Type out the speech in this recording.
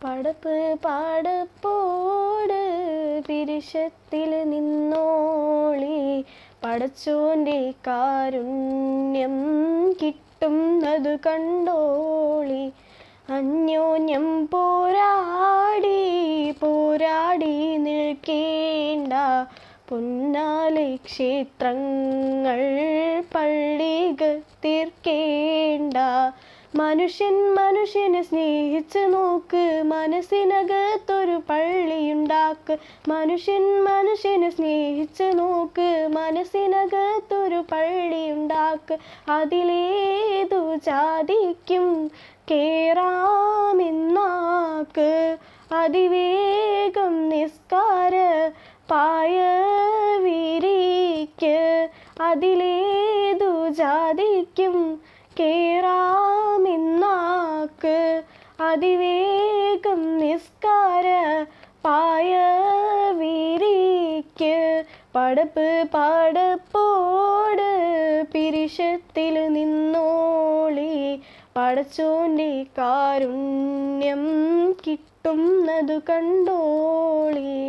പടപ്പ് പാടപ്പോട് പിരിശത്തിൽ നിന്നോളി, പടച്ചോൻ്റെ കാരുണ്യം കിട്ടുന്നത് കണ്ടോളി. അന്യോന്യം പോരാടി പോരാടി നിൽക്കേണ്ട, പൊന്നാലി ക്ഷേത്രങ്ങൾ പള്ളികൾ തീർക്കേണ്ട. മനുഷ്യൻ മനുഷ്യനെ സ്നേഹിച്ച് നോക്ക്, മനസ്സിനകത്തൊരു പള്ളിയുണ്ടാക്ക്. മനുഷ്യൻ മനുഷ്യനെ സ്നേഹിച്ച് നോക്ക്, മനസ്സിനകത്തൊരു പള്ളിയുണ്ടാക്ക്. അതിലേതു ജാതിക്കും കേറാമെന്നാക്ക്, അതിവേഗം നിസ്കാര പായ വിരിക്ക്. അതിലേതു ജാതിക്കും കേറാമെന്നാക്ക്, അതിവേഗം നിസ്കാര പായ വിരിക്ക്. പടപ്പ് പാടപ്പോട് പിരിശത്തിൽ നിന്നോളി, പടച്ചോൻ്റെ കാരുണ്യം കിട്ടുന്നത് കണ്ടോളി.